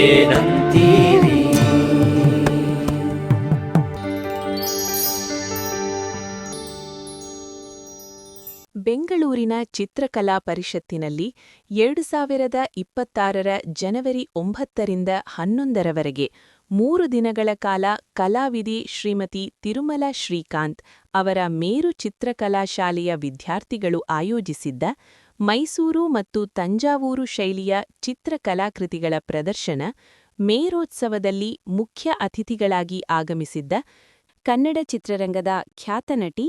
ಏನಂತೀರಿ? ಬೆಂಗಳೂರಿನ ಚಿತ್ರಕಲಾ ಪರಿಷತ್ತಿನಲ್ಲಿ 2026 ಜನವರಿ 9ರಿಂದ 11ರವರೆಗೆ 3 ದಿನಗಳ ಕಾಲ ಕಲಾವಿದೆ ಶ್ರೀಮತಿ ತಿರುಮಲ ಶ್ರೀಕಾಂತ್ ಅವರ ಮೇರು ಚಿತ್ರಕಲಾ ಶಾಲೆಯ ವಿದ್ಯಾರ್ಥಿಗಳು ಆಯೋಜಿಸಿದ್ದ ಮೈಸೂರು ಮತ್ತು ತಂಜಾವೂರು ಶೈಲಿಯ ಚಿತ್ರಕಲಾಕೃತಿಗಳ ಪ್ರದರ್ಶನ ಮೇರೋತ್ಸವದಲ್ಲಿ ಮುಖ್ಯ ಅತಿಥಿಗಳಾಗಿ ಆಗಮಿಸಿದ್ದ ಕನ್ನಡ ಚಿತ್ರರಂಗದ ಖ್ಯಾತ ನಟಿ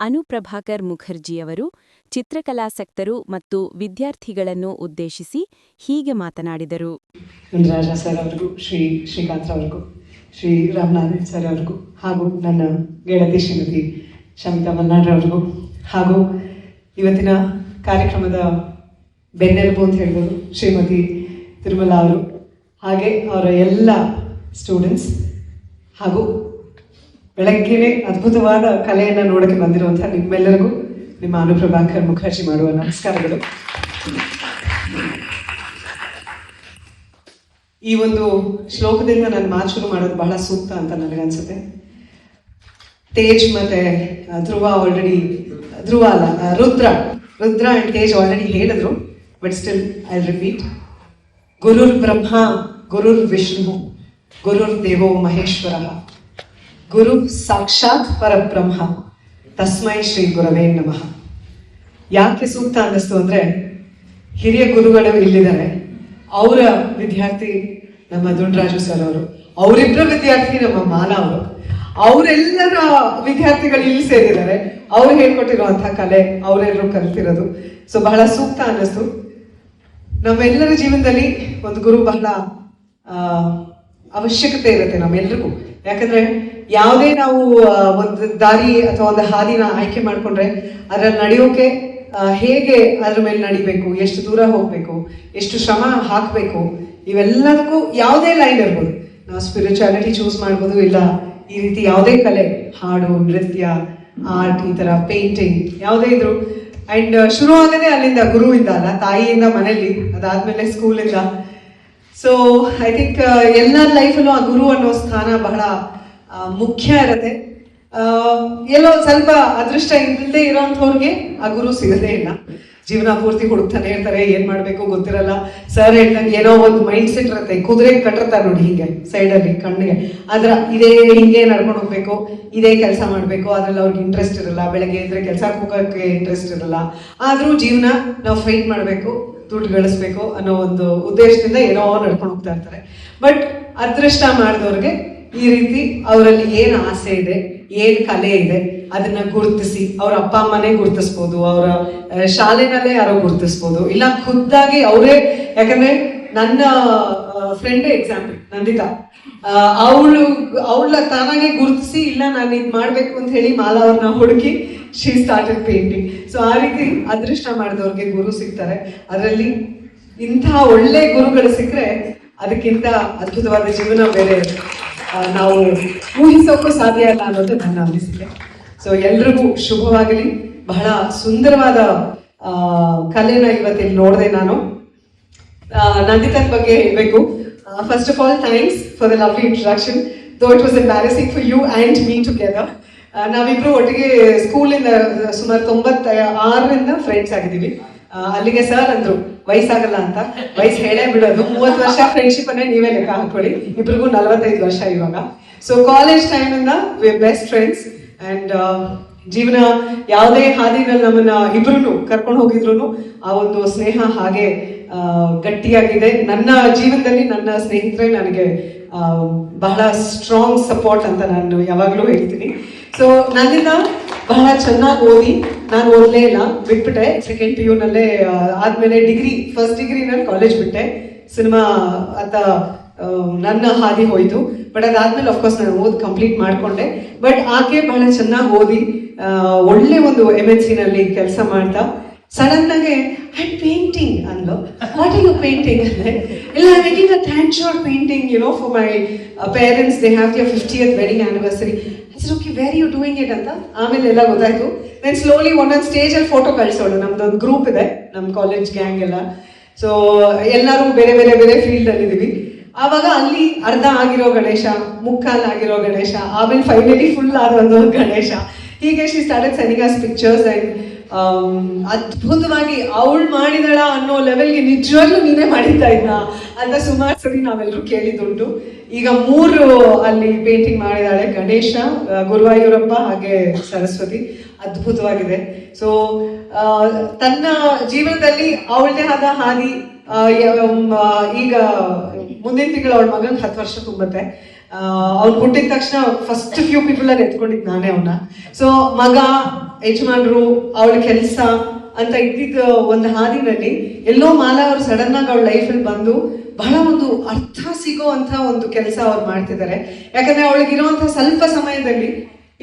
ಅನುಪ್ರಭಾಕರ್ ಮುಖರ್ಜಿಯವರು ಚಿತ್ರಕಲಾಸಕ್ತರು ಮತ್ತು ವಿದ್ಯಾರ್ಥಿಗಳನ್ನು ಉದ್ದೇಶಿಸಿ ಹೀಗೆ ಮಾತನಾಡಿದರು. ರಾಜಾ ಸರ್ ಅವರಿಗೂ, ಶ್ರೀಕಾಂತ್ ಅವರಿಗೂ, ಶ್ರೀ ರಾಮನಾಥ್ ಸರ್ ಅವರಿಗೂ, ಹಾಗೂ ನನ್ನ ಗೆಳತಿ ಶ್ರೀಮತಿ ಶಮಿತಾ ಮಲ್ನಾಡ್ರವ್ರಿಗೂ, ಹಾಗೂ ಇವತ್ತಿನ ಕಾರ್ಯಕ್ರಮದ ಬೆನ್ನೆಲುಬು ಅಂತ ಹೇಳ್ಬೋದು ಶ್ರೀಮತಿ ತಿರುಮಲ ಅವರು, ಹಾಗೆ ಅವರ ಎಲ್ಲ ಸ್ಟೂಡೆಂಟ್ಸ್, ಹಾಗೂ ಬೆಳಗ್ಗೆನೇ ಅದ್ಭುತವಾದ ಕಲೆಯನ್ನು ನೋಡೋಕ್ಕೆ ಬಂದಿರುವಂಥ ನಿಮ್ಮೆಲ್ಲರಿಗೂ ನಿಮ್ಮ ಅನುಪ್ರಭಾಕರ್ ಮುಖರ್ಜಿ ಮಾಡುವ ನಮಸ್ಕಾರಗಳು. ಈ ಒಂದು ಶ್ಲೋಕದಿಂದ ನಾನು ಮಾತು ಶುರು ಮಾಡೋದು ಬಹಳ ಸೂಕ್ತ ಅಂತ ನನಗನ್ಸುತ್ತೆ. ತೇಜ್ ಮತ್ತೆ ರುದ್ರ ಅಂಡ್ ತೇಜ್ ಆಲ್ರೆಡಿ ಹೇಳಿದ್ರು, ಬಟ್ ಸ್ಟಿಲ್ ಐ ರಿಪೀಟ್. ಗುರುರ್ ಬ್ರಹ್ಮ ಗುರುರ್ ವಿಷ್ಣು ಗುರುರ್ ದೇವೋ ಮಹೇಶ್ವರ ಗುರು ಸಾಕ್ಷಾತ್ ಪರಬ್ರಹ್ಮ ತಸ್ಮೈ ಶ್ರೀ ಗುರವೇ ನಮಃ. ಯಾಕೆ ಸೂಕ್ತ ಅನ್ನಿಸ್ತು ಅಂದರೆ, ಹಿರಿಯ ಗುರುಗಳು ಇಲ್ಲಿದ್ದಾರೆ. ಅವರ ವಿದ್ಯಾರ್ಥಿ ನಮ್ಮ ದುಂಡರಾಜು ಸರ್ ಅವರು, ಅವರಿಬ್ಬರ ವಿದ್ಯಾರ್ಥಿ ನಮ್ಮ ಮಾಲಾ ಅವರು, ಅವರೆಲ್ಲರ ವಿದ್ಯಾರ್ಥಿಗಳು ಇಲ್ಲಿ ಸೇರಿದ್ದಾರೆ. ಅವ್ರು ಹೇಳ್ಕೊಟ್ಟಿರುವಂಥ ಕಲೆ ಅವರೆಲ್ಲರೂ ಕಲಿತಿರೋದು. ಸೊ ಬಹಳ ಸೂಕ್ತ ಅನ್ನಿಸ್ತು. ನಮ್ಮೆಲ್ಲರ ಜೀವನದಲ್ಲಿ ಒಂದು ಗುರು ಬಹಳ ಅವಶ್ಯಕತೆ ಇರುತ್ತೆ ನಮ್ಮೆಲ್ರಿಗೂ. ಯಾಕಂದ್ರೆ ಯಾವುದೇ ನಾವು ಒಂದು ದಾರಿ ಅಥವಾ ಒಂದು ಹಾದಿನ ಆಯ್ಕೆ ಮಾಡ್ಕೊಂಡ್ರೆ ಅದರಲ್ಲಿ ನಡೆಯೋಕೆ ಹೇಗೆ ಅದ್ರ ಮೇಲೆ ನಡಿಬೇಕು, ಎಷ್ಟು ದೂರ ಹೋಗ್ಬೇಕು, ಎಷ್ಟು ಶ್ರಮ ಹಾಕಬೇಕು, ಇವೆಲ್ಲದಕ್ಕೂ ಯಾವುದೇ ಲೈನ್ ಇರ್ಬೋದು. ನಾವು ಸ್ಪಿರಿಚುಯಾಲಿಟಿ ಚೂಸ್ ಮಾಡ್ಬೋದು, ಇಲ್ಲ ಈ ರೀತಿ ಯಾವುದೇ ಕಲೆ, ಹಾಡು, ನೃತ್ಯ, ಆರ್ಟ್, ಈ ಥರ ಪೇಂಟಿಂಗ್ ಯಾವುದೇ ಇದ್ರು. ಆ್ಯಂಡ್ ಶುರು ಆಗದೆ ಅಲ್ಲಿಂದ, ಗುರುವಿಂದ ಅಲ್ಲ, ತಾಯಿಯಿಂದ ಮನೇಲಿ, ಅದಾದ್ಮೇಲೆ ಸ್ಕೂಲಿಂದ. ಸೊ ಐ ಥಿಂಕ್ ಎಲ್ಲರ ಲೈಫಲ್ಲೂ ಆ ಗುರು ಅನ್ನೋ ಸ್ಥಾನ ಬಹಳ ಮುಖ್ಯ ಇರುತ್ತೆ. ಎಲ್ಲೋ ಸ್ವಲ್ಪ ಅದೃಷ್ಟ ಇಲ್ಲದೆ ಇರೋಂಥವ್ರಿಗೆ ಆ ಗುರು ಸಿಗದೇ ಇಲ್ಲ. ಜೀವನ ಪೂರ್ತಿ ಹುಡುಕ್ತಾನೆ ಇರ್ತಾರೆ, ಏನ್ ಮಾಡ್ಬೇಕು ಗೊತ್ತಿರಲ್ಲ. ಸರ್ ಹೇಳ್ದಂಗೆ ಏನೋ ಒಂದು ಮೈಂಡ್ ಸೆಟ್ ಇರುತ್ತೆ, ಕುದುರೆ ಕಟ್ಟಿರ್ತಾರೆ ನೋಡಿ ಹೀಗೆ ಸೈಡಲ್ಲಿ ಕಣ್ಣಿಗೆ, ಅದ್ರ ಇದೇ ಹಿಂಗೆ ನಡ್ಕೊಂಡು ಹೋಗ್ಬೇಕು, ಇದೇ ಕೆಲಸ ಮಾಡ್ಬೇಕು, ಅದ್ರಲ್ಲಿ ಅವ್ರಿಗೆ ಇಂಟ್ರೆಸ್ಟ್ ಇರಲ್ಲ. ಬೆಳಗ್ಗೆ ಇದ್ರೆ ಕೆಲ್ಸಕ್ಕೆ ಹೋಗೋಕ್ಕೆ ಇಂಟ್ರೆಸ್ಟ್ ಇರಲ್ಲ. ಆದ್ರೂ ಜೀವನ ನಾವು ಫೈಟ್ ಮಾಡಬೇಕು, ದುಡ್ಡು ಗಳಿಸ್ಬೇಕು ಅನ್ನೋ ಒಂದು ಉದ್ದೇಶದಿಂದ ಏನೋ ನಡ್ಕೊಂಡು ಹೋಗ್ತಾ ಇರ್ತಾರೆ. ಬಟ್ ಅದೃಷ್ಟ ಮಾಡಿದವ್ರಿಗೆ ಈ ರೀತಿ ಅವರಲ್ಲಿ ಏನು ಆಸೆ ಇದೆ, ಏನು ಕಲೆ ಇದೆ ಅದನ್ನ ಗುರುತಿಸಿ, ಅವ್ರ ಅಪ್ಪ ಅಮ್ಮನೇ ಗುರುತಿಸ್ಬೋದು, ಅವರ ಶಾಲೆನಲ್ಲೇ ಯಾರೋ ಗುರುತಿಸ್ಬೋದು, ಇಲ್ಲ ಖುದ್ದಾಗಿ ಅವರೇ. ಯಾಕಂದ್ರೆ ನನ್ನ ಫ್ರೆಂಡೇ ಎಕ್ಸಾಂಪಲ್, ನಂದಿತಾ, ಅವಳ ತಾನಾಗೆ ಗುರುತಿಸಿ, ಇಲ್ಲ ನಾನು ಇದು ಮಾಡ್ಬೇಕು ಅಂತ ಹೇಳಿ ಮಾಲಾ ಅವ್ರನ್ನ ಹುಡುಕಿ ಶಿ ಸ್ಟಾರ್ಟೆಡ್ ಪೇಂಟಿಂಗ್. ಸೊ ಆ ರೀತಿ ಅದೃಷ್ಟ ಮಾಡಿದವ್ರಿಗೆ ಗುರು ಸಿಗ್ತಾರೆ. ಅದರಲ್ಲಿ ಇಂಥ ಒಳ್ಳೆ ಗುರುಗಳು ಸಿಕ್ಕರೆ ಅದಕ್ಕಿಂತ ಅದ್ಭುತವಾದ ಜೀವನ ಬೇರೆ ನಾವು ಊಹಿಸೋಕ್ಕೂ ಸಾಧ್ಯ ಇಲ್ಲ ಅನ್ನೋದು ನನ್ನ ಅನಿಸಿಕೆ. ಸೊ ಎಲ್ರಿಗೂ ಶುಭವಾಗಲಿ. ಬಹಳ ಸುಂದರವಾದ ಕಲೆನ ಇವತ್ತಿಲ್ಲಿ ನೋಡಿದೆ ನಾನು. ನಂದಿತನ್ ಬಗ್ಗೆ ಹೇಳಬೇಕು. First of all thanks for the lovely introduction, though it was embarrassing for you and me together. ನಾವಿಬ್ರು ಒಟ್ಟಿಗೆ ಸ್ಕೂಲಿಂದ ಸುಮಾರು 96ರಿಂದ ಫ್ರೆಂಡ್ಸ್ ಆಗಿದ್ದೀವಿ. ಅಲ್ಲಿಗೆ ಸರ್ ಅಂದ್ರು ವಯಸ್ಸಾಗಲ್ಲ ಅಂತ, ವಯಸ್ಸು ಹೇಳೇ ಬಿಡೋದು, 30 ವರ್ಷ ಫ್ರೆಂಡ್ಶಿಪ್ ಅನ್ನೇ ನೀವೇ ಲೆಕ್ಕ ಹಾಕೊಳ್ಳಿ, ಇಬ್ರಿಗೂ 45 ವರ್ಷ ಇವಾಗ. ಸೊ ಕಾಲೇಜ್ ಟೈಮಿಂದ ವಿ ಬೆಸ್ಟ್ ಫ್ರೆಂಡ್ಸ್. ಆ್ಯಂಡ್ ಜೀವನ ಯಾವುದೇ ಹಾದಿನಲ್ಲಿ ನಮ್ಮನ್ನ ಇಬ್ರು ಕರ್ಕೊಂಡು ಹೋಗಿದ್ರು ಆ ಒಂದು ಸ್ನೇಹ ಹಾಗೆ ಗಟ್ಟಿಯಾಗಿದೆ. ನನ್ನ ಜೀವನದಲ್ಲಿ ನನ್ನ ಸ್ನೇಹಿತರೆ ನನಗೆ ಬಹಳ ಸ್ಟ್ರಾಂಗ್ ಸಪೋರ್ಟ್ ಅಂತ ನಾನು ಯಾವಾಗಲೂ ಹೇಳ್ತೀನಿ. ಸೊ ನನ್ನಿಂದ ಬಹಳ ಚೆನ್ನಾಗಿ ಓದಿ, ನಾನು ಓದಲೇ ಇಲ್ಲ, ಬಿಟ್ಬಿಟ್ಟೆ. ಸೆಕೆಂಡ್ PU ನಲ್ಲೇ ಆದ್ಮೇಲೆ ಫಸ್ಟ್ ಡಿಗ್ರಿನಲ್ಲಿ ಕಾಲೇಜ್ ಬಿಟ್ಟೆ. ಸಿನಿಮಾ ಅಂತ ನನ್ನ ಹಾದಿ ಹೋಯ್ತು. ಬಟ್ ಅದಾದ್ಮೇಲೆ ಅಫ್ಕೋರ್ಸ್ ನಾನು ಕಂಪ್ಲೀಟ್ ಮಾಡ್ಕೊಂಡೆ. ಬಟ್ ಆಕೆ ಬಹಳ ಚೆನ್ನಾಗಿ ಓದಿ ಒಳ್ಳೆ ಒಂದು MNC ನಲ್ಲಿ ಕೆಲಸ ಮಾಡ್ತಾ ಸಡನ್ ಆಗಿ ಐ ಪೇಂಟಿಂಗ್ ಅಂದ್ಲು. ವಾಟ್ ಆರ್ ಯು ಪೇಂಟಿಂಗ್ ಅಂದ್ರೆ, ಇಲ್ಲ I making a thank shot painting for my parents, they have their 50th wedding anniversary. Okay, where you doing it ಅಂತ ಆಮೇಲೆ ಎಲ್ಲ ಗೊತ್ತಾಯ್ತು. ದೆನ್ ಸ್ಲೋಲಿ ಒಂದೊಂದು ಸ್ಟೇಜಲ್ಲಿ ಫೋಟೋ ಕಳಿಸೋಳು. ನಮ್ದೊಂದು ಗ್ರೂಪ್ ಇದೆ, ನಮ್ಮ ಕಾಲೇಜ್ ಗ್ಯಾಂಗ್ ಎಲ್ಲ. ಸೊ ಎಲ್ಲರೂ ಬೇರೆ ಬೇರೆ ಬೇರೆ ಫೀಲ್ಡ್ ಅಲ್ಲಿ ಇದೀವಿ. ಆವಾಗ ಅಲ್ಲಿ ಅರ್ಧ ಆಗಿರೋ ಗಣೇಶ, ಮುಕ್ಕಾಲ್ ಆಗಿರೋ ಗಣೇಶ, ಆಮೇಲೆ ಫೈನಲಿ ಫುಲ್ ಆದ ಒಂದು ಗಣೇಶ. ಹೀಗೆ she started sending us pictures and ಅದ್ಭುತವಾಗಿ ಅವಳು ಮಾಡಿದಳ ಅನ್ನೋ ಲೆವೆಲ್ಗೆ ನಿಜವಾಗ್ಲೂ ನೀನೇ ಮಾಡಿದ್ದ ಇದ್ನ ಅಂತ ಸುಮಾರು ಸರಿ ನಾವೆಲ್ಲರೂ ಕೇಳಿದುಂಟು. ಈಗ 3 ಅಲ್ಲಿ ಪೇಂಟಿಂಗ್ ಮಾಡಿದಾಳೆ, ಗಣೇಶ, ಗುರುವಾಯೂರಪ್ಪ ಹಾಗೆ ಸರಸ್ವತಿ. ಅದ್ಭುತವಾಗಿದೆ. ಸೊ ತನ್ನ ಜೀವನದಲ್ಲಿ ಅವಳದೇ ಆದ ಹಾದಿ. ಈಗ ಮುಂದಿನ ತಿಂಗಳು ಅವಳ ಮಗಂಗೆ 10 ವರ್ಷ ತುಂಬತ್ತೆ. ಅವ್ನು ಹುಟ್ಟಿದ ತಕ್ಷಣ ಫಸ್ಟ್ ಫ್ಯೂ ಪೀಪಲ್ ಅಲ್ಲಿ ಎತ್ಕೊಂಡಿದ್ ನಾನೇ ಅವನ್ನ. ಸೊ ಮಗ, ಯಜಮಾನ್ರು, ಅವಳ ಕೆಲಸ ಅಂತ ಇದ್ದಿದ್ದ ಒಂದು ಹಾದಿನಲ್ಲಿ ಎಲ್ಲೋ ಮಾಲಾ ಅವ್ರು ಸಡನ್ ಆಗಿ ಅವಳ ಲೈಫಲ್ಲಿ ಬಂದು ಬಹಳ ಒಂದು ಅರ್ಥ ಸಿಗೋ ಅಂತ ಒಂದು ಕೆಲಸ ಅವ್ರು ಮಾಡ್ತಿದ್ದಾರೆ. ಯಾಕಂದ್ರೆ ಅವಳಿಗಿರುವಂತ ಸ್ವಲ್ಪ ಸಮಯದಲ್ಲಿ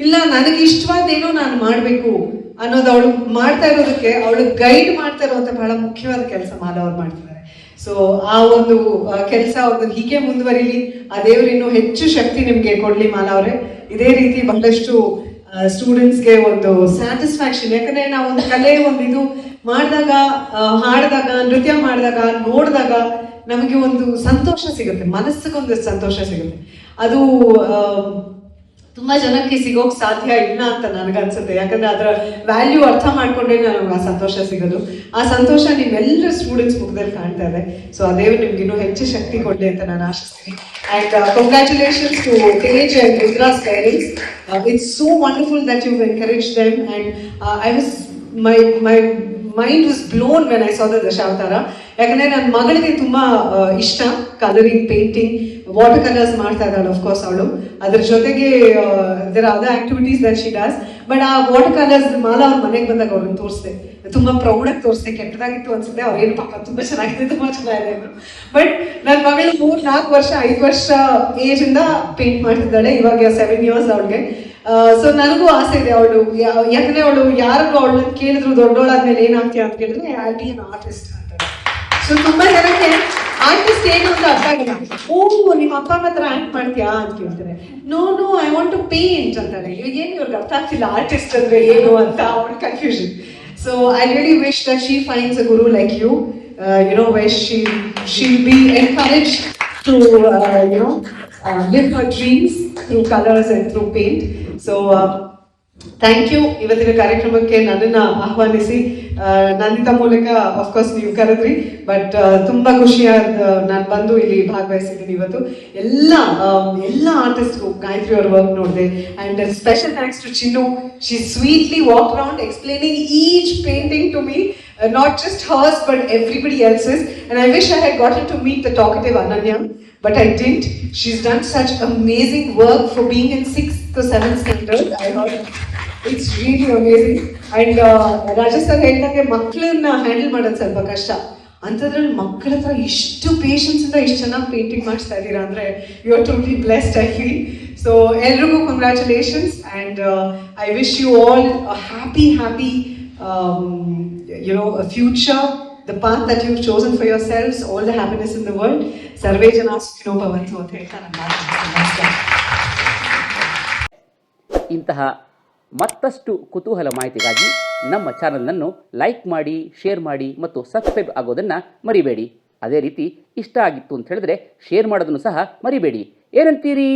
ಇಲ್ಲ ನನಗೆ ಇಷ್ಟವಾದೇನೋ ನಾನು ಮಾಡಬೇಕು ಅನ್ನೋದು ಅವಳು ಮಾಡ್ತಾ ಇರೋದಕ್ಕೆ ಅವಳಿಗೆ ಗೈಡ್ ಮಾಡ್ತಾ ಇರುವಂತ ಬಹಳ ಮುಖ್ಯವಾದ ಕೆಲಸ ಮಾಲಾ ಅವ್ರು ಮಾಡ್ತಿದ್ದಾರೆ. ಸೊ ಆ ಒಂದು ಕೆಲಸ ಅವ್ರದ್ದು ಹೀಗೆ ಮುಂದುವರಿಲಿ. ಆ ದೇವರು ಇನ್ನೂ ಹೆಚ್ಚು ಶಕ್ತಿ ನಿಮ್ಗೆ ಕೊಡ್ಲಿ ಮಾಲಾ ಅವರೇ. ಇದೇ ರೀತಿ ಬಹಳಷ್ಟು ಸ್ಟೂಡೆಂಟ್ಸ್ಗೆ ಒಂದು ಸ್ಯಾಟಿಸ್ಫ್ಯಾಕ್ಷನ್. ಯಾಕಂದ್ರೆ ನಾವು ಒಂದು ಕಲೆ, ಒಂದು ಇದು ಮಾಡಿದಾಗ, ಹಾಡಿದಾಗ, ನೃತ್ಯ ಮಾಡಿದಾಗ, ನೋಡಿದಾಗ ನಮಗೆ ಒಂದು ಸಂತೋಷ ಸಿಗುತ್ತೆ, ಮನಸ್ಸಿಗೊಂದು ಸಂತೋಷ ಸಿಗುತ್ತೆ. ಅದು ತುಂಬಾ ಜನಕ್ಕೆ ಸಿಗೋಕ್ ಸಾಧ್ಯ ಇಲ್ಲ ಅಂತ ನನಗನ್ಸುತ್ತೆ. ಯಾಕಂದ್ರೆ ಅದರ ವ್ಯಾಲ್ಯೂ ಅರ್ಥ ಮಾಡ್ಕೊಂಡ್ರೆ ನಮ್ಗೆ ಆ ಸಂತೋಷ ಸಿಗೋದು. ಆ ಸಂತೋಷ ನಿಮ್ಮೆಲ್ಲ ಸ್ಟೂಡೆಂಟ್ಸ್ ಮುಖದಲ್ಲಿ ಕಾಣ್ತಾ ಇದೆ. ಸೊ ಅದೇ ನಿಮ್ಗೆ ಇನ್ನೂ ಹೆಚ್ಚು ಶಕ್ತಿ ಕೊಡ್ಲಿ ಅಂತ ನಾನು ಆಶಿಸ್ತೀನಿ. And congratulations to Tej and Rudra's parents. It's so wonderful that you've encouraged them. And my mind was blown when I saw the Dashavtara. ಯಾಕಂದ್ರೆ ನನ್ನ ಮಗಳಿಗೆ ತುಂಬಾ ಇಷ್ಟ ಕಲರಿಂಗ್, ಪೇಂಟಿಂಗ್, ವಾಟರ್ ಕಲರ್ಸ್ ಮಾಡ್ತಾ ಇದ್ದಾಳೆ. ಆಫ್ ಕೋರ್ಸ್ ಅವಳು ಅದ್ರ ಜೊತೆಗೆ there other activities that she does. But ಆ ವಾಟರ್ ಕಲರ್ಸ್ ಮಾಲಾ ಅವ್ರ ಮನೆಗೆ ಬಂದಾಗ ಅವ್ರನ್ನ ತೋರಿಸ್ದೆ, ತುಂಬಾ ಪ್ರೌಡಾಗಿ ತೋರಿಸ್ದೆ. ಕೆಟ್ಟದಾಗಿತ್ತು ಅನ್ಸುತ್ತೆ, ಅವ್ರೇನು ಪಾಪ ತುಂಬಾ ಚೆನ್ನಾಗಿದೆ, ತುಂಬಾ ಚೆನ್ನಾಗಿದೆ ಅಂದ್ರು. ಬಟ್ ನನ್ನ ಮಗಳು 3-4 ವರ್ಷ 5 ವರ್ಷ ಏಜ್ ಇಂದ ಪೇಂಟ್ ಮಾಡ್ತಿದ್ದಾಳೆ. ಇವಾಗ 7 years ಅವಳಿಗೆ. ಸೊ ನನಗೂ ಆಸೆ ಇದೆ ಅವಳು, ಯಾಕಂದ್ರೆ ಅವಳು ಯಾರಿಗೂ ಅವಳನ್ನ ಕೇಳಿದ್ರು ದೊಡ್ಡವಳಾದ್ಮೇಲೆ ಏನಾಗ್ತೀಯ ಅಂತ ಕೇಳಿದ್ರೆ ಐ ಬಿ ಅನ್ ಆರ್ಟಿಸ್ಟ್ ಅಂತ. ಸೊ ತುಂಬಾ ಜನಕ್ಕೆ ಆರ್ಟಿಸ್ಟ್ ಏನು ಅಂತ ಅರ್ಥ ಆಗಿಲ್ಲ. ನಿಮ್ಮ ಅಪ್ಪ ಹತ್ರ ಆಕ್ಟ್ ಮಾಡ್ತೀಯಾ ಅಂತ ಕೇಳ್ತಾರೆ. No I want to paint ಅಂತಾರೆ. ಏನು ಇವ್ರಿಗೆ ಅರ್ಥ ಆಗ್ತಿಲ್ಲ ಆರ್ಟಿಸ್ಟ್ ಅಂದ್ರೆ ಏನು ಅಂತ, ಅವಳ confusion. So I really wish that she finds a guru like you, where she'll be encouraged to live her dreams through colors and through paint. So thank you. ಇವತ್ತಿನ ಕಾರ್ಯಕ್ರಮಕ್ಕೆ ನನ್ನನ್ನು ಆಹ್ವಾನಿಸಿ ನಂದಿತಾ ಮೂಲಕ ಅಫ್ಕೋರ್ಸ್ ನೀವು ಕರೆದ್ರಿ, ಬಟ್ ತುಂಬಾ ಖುಷಿಯಾದ ನಾನು ಬಂದು ಇಲ್ಲಿ ಭಾಗವಹಿಸಿದ್ದೀನಿ ಇವತ್ತು. ಎಲ್ಲ ಆರ್ಟಿಸ್ಟ್ಗೂ ಗಾಯತ್ರಿ ಅವ್ರ ವರ್ಕ್ ನೋಡಿದೆ. And special thanks to Chinnu. She sweetly walk around explaining each painting to me, not just hers but everybody else's. And I wish I had gotten to meet the talkative Ananya, but I didn't. She's done such amazing work for being in 6th to 7th standard. I heard it's really amazing. And Rajasthan ಹೇಳಿದಂಗೆ ಮಕ್ಕಳನ್ನ handle ಮಾಡೋದು ಸ್ವಲ್ಪ ಕಷ್ಟ. ಅಂಥದ್ರಲ್ಲಿ ಮಕ್ಕಳ ಹತ್ರ ಇಷ್ಟು patience ಇಂದ ಇಷ್ಟು ಚೆನ್ನಾಗಿ ಪೇಂಟಿಂಗ್ ಮಾಡಿಸ್ತಾ ಇದ್ದೀರಾ ಅಂದ್ರೆ you are totally blessed I feel. So ಎಲ್ರಿಗೂ congratulations. And I wish you all a happy a future, the path that you've chosen for yourselves, all the happiness in the world. Sarve jana sukhino bhavantu ಅಂತ ಹೇಳ್ತಾ ನನ್ನ ಮಾತನ್ನು. ಇಂತಹ ಮತ್ತಷ್ಟು ಕುತೂಹಲ ಮಾಹಿತಿಗಾಗಿ ನಮ್ಮ ಚಾನಲನ್ನು ಲೈಕ್ ಮಾಡಿ, ಶೇರ್ ಮಾಡಿ ಮತ್ತು ಸಬ್ಸ್ಕ್ರೈಬ್ ಆಗೋದನ್ನು ಮರಿಬೇಡಿ. ಅದೇ ರೀತಿ ಇಷ್ಟ ಆಗಿತ್ತು ಅಂತ ಹೇಳಿದ್ರೆ ಶೇರ್ ಮಾಡೋದನ್ನು ಸಹ ಮರಿಬೇಡಿ. ಏನಂತೀರಿ?